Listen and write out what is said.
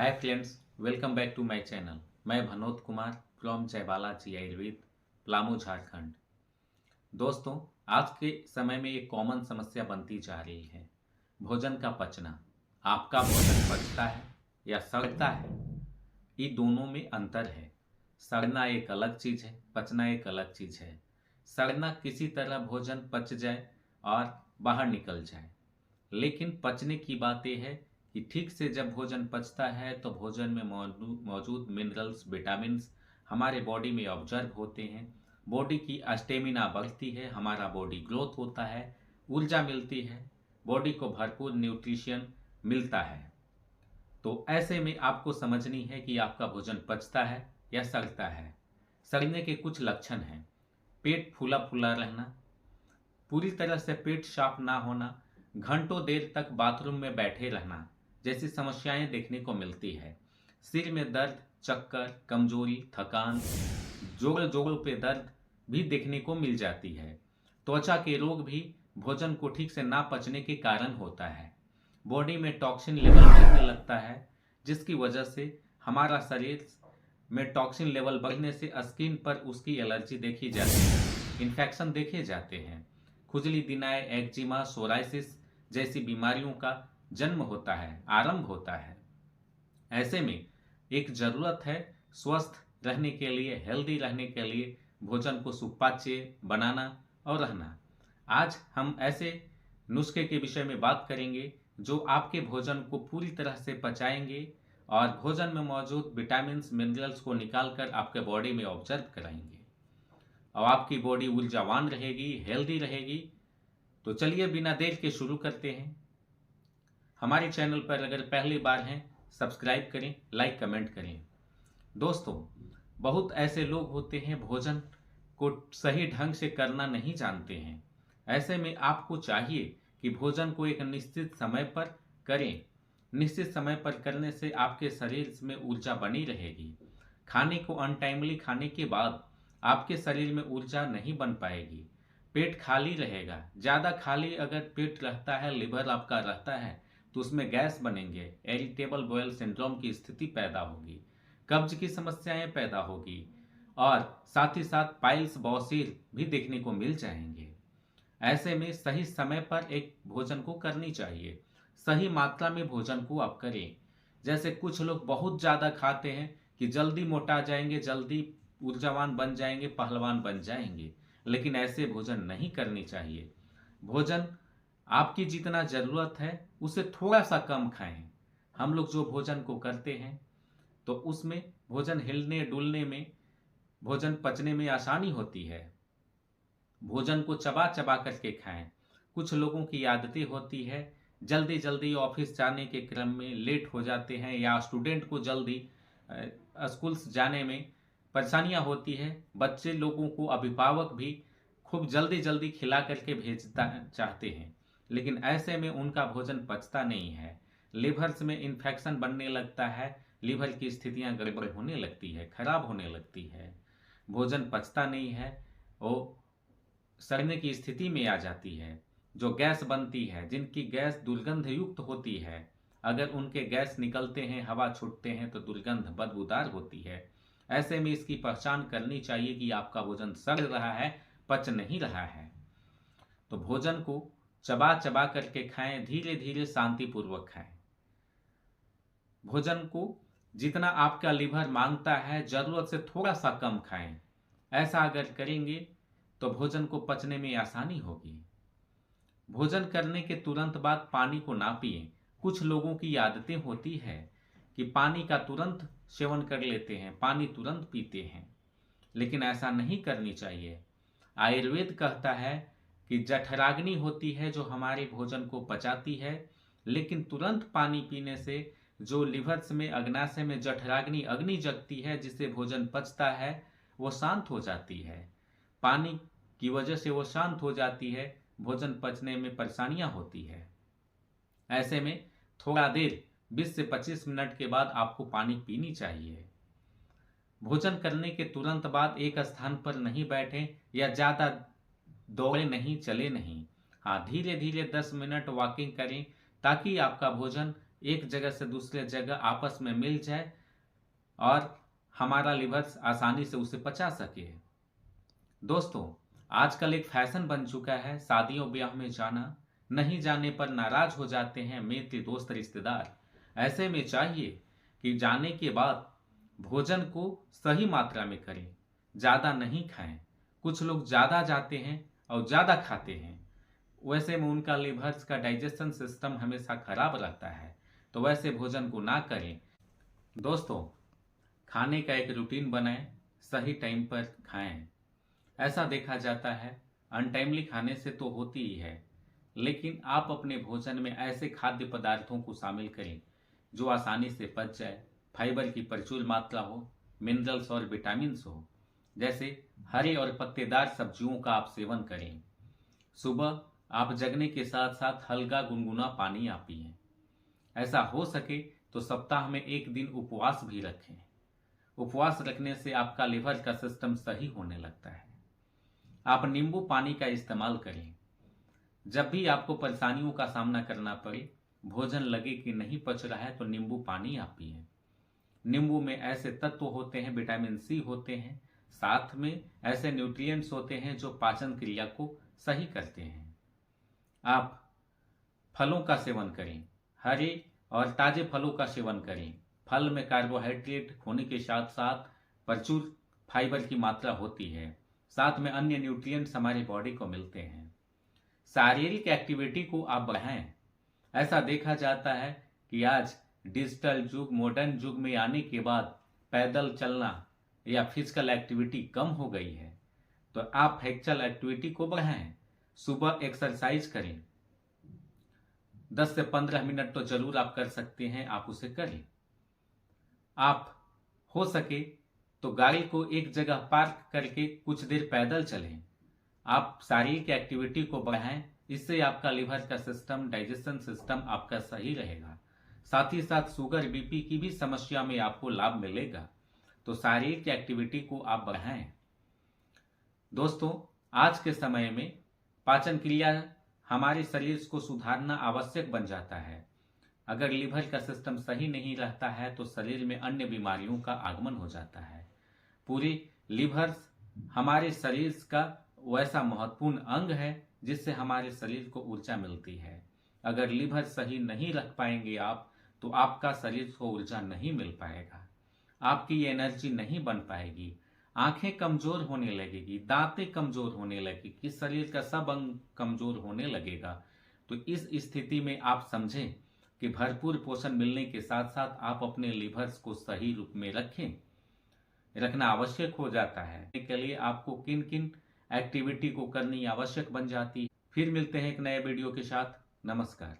Hi friends, welcome back to my channel. मैं Bhanod Kumar from Jaibalaji Ayurveda, Palamu, Jharkhand. दोस्तों, आज के समय में एक कॉमन समस्या बनती जा रही है, भोजन का पचना। आपका भोजन पचता है या सड़ता है? ये दोनों में अंतर है। सड़ना एक अलग चीज़ है, पचना एक अलग चीज़ है। सड़ना किसी तरह भोजन पच जाए और बाहर निकल जाए, लेकिन पचने की बात यह है कि ठीक से जब भोजन पचता है तो भोजन में मौजूद मिनरल्स, विटामिन्स हमारे बॉडी में ऑब्जर्व होते हैं। बॉडी की स्टेमिना बढ़ती है, हमारा बॉडी ग्रोथ होता है, ऊर्जा मिलती है, बॉडी को भरपूर न्यूट्रिशन मिलता है। तो ऐसे में आपको समझनी है कि आपका भोजन पचता है या सड़ता है। सड़ने के कुछ लक्षण हैं: पेट फूला फूला रहना, पूरी तरह से पेट साफ ना होना, घंटों देर तक बाथरूम में बैठे रहना जैसी समस्याएं देखने को मिलती है, सिर में दर्द, चक्कर, कमजोरी, थकान, जोड़ जोड़ों पे दर्द भी देखने को मिल जाती है। त्वचा के रोग भी भोजन को ठीक से ना पचने के कारण होता है। बॉडी में टॉक्सिन लेवल बढ़ने लगता है, जिसकी वजह से हमारा शरीर में टॉक्सिन लेवल बढ़ने से स्किन पर उसकी एलर्जी देखी जाती है, इन्फेक्शन देखे जाते हैं, खुजली, दिनाय, एक्जिमा, सोराइसिस जैसी बीमारियों का जन्म होता है, आरंभ होता है। ऐसे में एक जरूरत है स्वस्थ रहने के लिए, हेल्दी रहने के लिए भोजन को सुपाच्य बनाना और रहना। आज हम ऐसे नुस्खे के विषय में बात करेंगे जो आपके भोजन को पूरी तरह से पचाएंगे और भोजन में मौजूद विटामिन, मिनरल्स को निकालकर आपके बॉडी में ऑब्जर्व कराएंगे और आपकी बॉडी ऊर्जावान रहेगी, हेल्दी रहेगी। तो चलिए बिना देर के शुरू करते हैं। हमारे चैनल पर अगर पहली बार हैं, सब्सक्राइब करें, लाइक कमेंट करें। दोस्तों, बहुत ऐसे लोग होते हैं भोजन को सही ढंग से करना नहीं जानते हैं। ऐसे में आपको चाहिए कि भोजन को एक निश्चित समय पर करें। निश्चित समय पर करने से आपके शरीर में ऊर्जा बनी रहेगी। खाने को अनटाइमली खाने के बाद आपके शरीर में ऊर्जा नहीं बन पाएगी, पेट खाली रहेगा। ज़्यादा खाली अगर पेट रहता है, लिवर आपका रहता है, तो उसमें गैस बनेंगे, इरिटेबल बॉयल सिंड्रोम की स्थिति पैदा होगी, कब्ज की समस्याएं पैदा होगी और साथ ही साथ पाइल्स, बवासीर भी देखने को मिल जाएंगे। ऐसे में सही समय पर एक भोजन को करनी चाहिए, सही मात्रा में भोजन को आप करें। जैसे कुछ लोग बहुत ज़्यादा खाते हैं कि जल्दी मोटा जाएंगे, जल्दी ऊर्जावान बन जाएंगे, पहलवान बन जाएंगे, लेकिन ऐसे भोजन नहीं करनी चाहिए। भोजन आपकी जितना ज़रूरत है उससे थोड़ा सा कम खाएं। हम लोग जो भोजन को करते हैं तो उसमें भोजन हिलने डुलने में, भोजन पचने में आसानी होती है। भोजन को चबा चबा करके खाएं। कुछ लोगों की आदतें होती है, जल्दी जल्दी ऑफिस जाने के क्रम में लेट हो जाते हैं या स्टूडेंट को जल्दी स्कूल्स जाने में परेशानियां होती है। बच्चे लोगों को अभिभावक भी खूब जल्दी जल्दी खिला करके भेजना चाहते हैं, लेकिन ऐसे में उनका भोजन पचता नहीं है। लिवर्स में इन्फेक्शन बनने लगता है, लिवर की स्थितियां गड़बड़ होने लगती है, खराब होने लगती है, भोजन पचता नहीं है, वो सड़ने की स्थिति में आ जाती है। जो गैस बनती है, जिनकी गैस दुर्गंध युक्त होती है, अगर उनके गैस निकलते हैं, हवा छूटते हैं तो दुर्गंध बदबूदार होती है। ऐसे में इसकी पहचान करनी चाहिए कि आपका भोजन सड़ रहा है, पच नहीं रहा है। तो भोजन को चबा चबा करके खाएं, धीरे धीरे शांतिपूर्वक खाएं। भोजन को जितना आपका लिवर मांगता है, जरूरत से थोड़ा सा कम खाएं। ऐसा अगर करेंगे तो भोजन को पचने में आसानी होगी। भोजन करने के तुरंत बाद पानी को ना पिएं। कुछ लोगों की आदतें होती है कि पानी का तुरंत सेवन कर लेते हैं, पानी तुरंत पीते हैं, लेकिन ऐसा नहीं करनी चाहिए। आयुर्वेद कहता है कि जठराग्नि होती है जो हमारे भोजन को पचाती है, लेकिन तुरंत पानी पीने से जो लिवर्स में, अग्नाशय में जठराग्नि अग्नि जगती है, जिससे भोजन पचता है, वो शांत हो जाती है। पानी की वजह से वो शांत हो जाती है, भोजन पचने में परेशानियां होती है। ऐसे में थोड़ा देर 20 से 25 मिनट के बाद आपको पानी पीनी चाहिए। भोजन करने के तुरंत बाद एक स्थान पर नहीं बैठें या ज़्यादा दौड़े नहीं, चले नहीं। हाँ, धीरे धीरे 10 मिनट वॉकिंग करें ताकि आपका भोजन एक जगह से दूसरे जगह आपस में मिल जाए और हमारा लिवर आसानी से उसे पचा सके। दोस्तों, आजकल एक फैशन बन चुका है शादियों ब्याह में जाना, नहीं जाने पर नाराज हो जाते हैं मित्र दोस्त रिश्तेदार। ऐसे में चाहिए कि जाने के बाद भोजन को सही मात्रा में करें, ज़्यादा नहीं खाएं। कुछ लोग ज़्यादा जाते हैं और ज़्यादा खाते हैं, वैसे में उनका लिवर का डाइजेशन सिस्टम हमेशा खराब रहता है, तो वैसे भोजन को ना करें। दोस्तों, खाने का एक रूटीन बनाएं, सही टाइम पर खाएं। ऐसा देखा जाता है अनटाइमली खाने से तो होती ही है, लेकिन आप अपने भोजन में ऐसे खाद्य पदार्थों को शामिल करें जो आसानी से पच जाए, फाइबर की प्रचुर मात्रा हो, मिनरल्स और विटामिन्स हो। जैसे हरे और पत्तेदार सब्जियों का आप सेवन करें। सुबह आप जगने के साथ साथ हल्का गुनगुना पानी आप पिएं। ऐसा हो सके तो सप्ताह में एक दिन उपवास भी रखें। उपवास रखने से आपका लिवर का सिस्टम सही होने लगता है। आप नींबू पानी का इस्तेमाल करें। जब भी आपको परेशानियों का सामना करना पड़े, भोजन लगे कि नहीं पच रहा है, तो नींबू पानी आप पिएं। नींबू में ऐसे तत्व होते हैं, विटामिन सी होते हैं, साथ में ऐसे न्यूट्रिएंट्स होते हैं जो पाचन क्रिया को सही करते हैं। आप फलों का सेवन करें, हरे और ताजे फलों का सेवन करें। फल में कार्बोहाइड्रेट होने के साथ साथ प्रचुर फाइबर की मात्रा होती है, साथ में अन्य न्यूट्रिएंट्स हमारी बॉडी को मिलते हैं। शारीरिक एक्टिविटी को आप बढ़ाएं। ऐसा देखा जाता है कि आज डिजिटल युग, मॉडर्न युग में आने के बाद पैदल चलना या फिजिकल एक्टिविटी कम हो गई है, तो आप फिजिकल एक्टिविटी को बढ़ाएं। सुबह एक्सरसाइज करें, 10 से 15 मिनट तो जरूर आप कर सकते हैं, आप उसे करें। आप हो सके तो गाड़ी को एक जगह पार्क करके कुछ देर पैदल चलें। आप शारीरिक एक्टिविटी को बढ़ाएं, इससे आपका लिवर का सिस्टम, डाइजेशन सिस्टम आपका सही रहेगा। साथ ही साथ शुगर, बीपी की भी समस्या में आपको लाभ मिलेगा, तो शारीरिक एक्टिविटी को आप बढ़ाएं। दोस्तों, आज के समय में पाचन क्रिया हमारे शरीर को सुधारना आवश्यक बन जाता है। अगर लिवर का सिस्टम सही नहीं रहता है तो शरीर में अन्य बीमारियों का आगमन हो जाता है। पूरी लिवर हमारे शरीर का वैसा महत्वपूर्ण अंग है जिससे हमारे शरीर को ऊर्जा मिलती है। अगर लिवर सही नहीं रख पाएंगे आप, तो आपका शरीर को ऊर्जा नहीं मिल पाएगा, आपकी एनर्जी नहीं बन पाएगी, आंखें कमजोर होने लगेगी, दांतें कमजोर होने लगेगी, शरीर का सब अंग कमजोर होने लगेगा। तो इस स्थिति में आप समझें कि भरपूर पोषण मिलने के साथ साथ आप अपने लिवर्स को सही रूप में रखना आवश्यक हो जाता है। इसके लिए आपको किन किन एक्टिविटी को करनी आवश्यक बन जाती है। फिर मिलते हैं एक नए वीडियो के साथ। नमस्कार।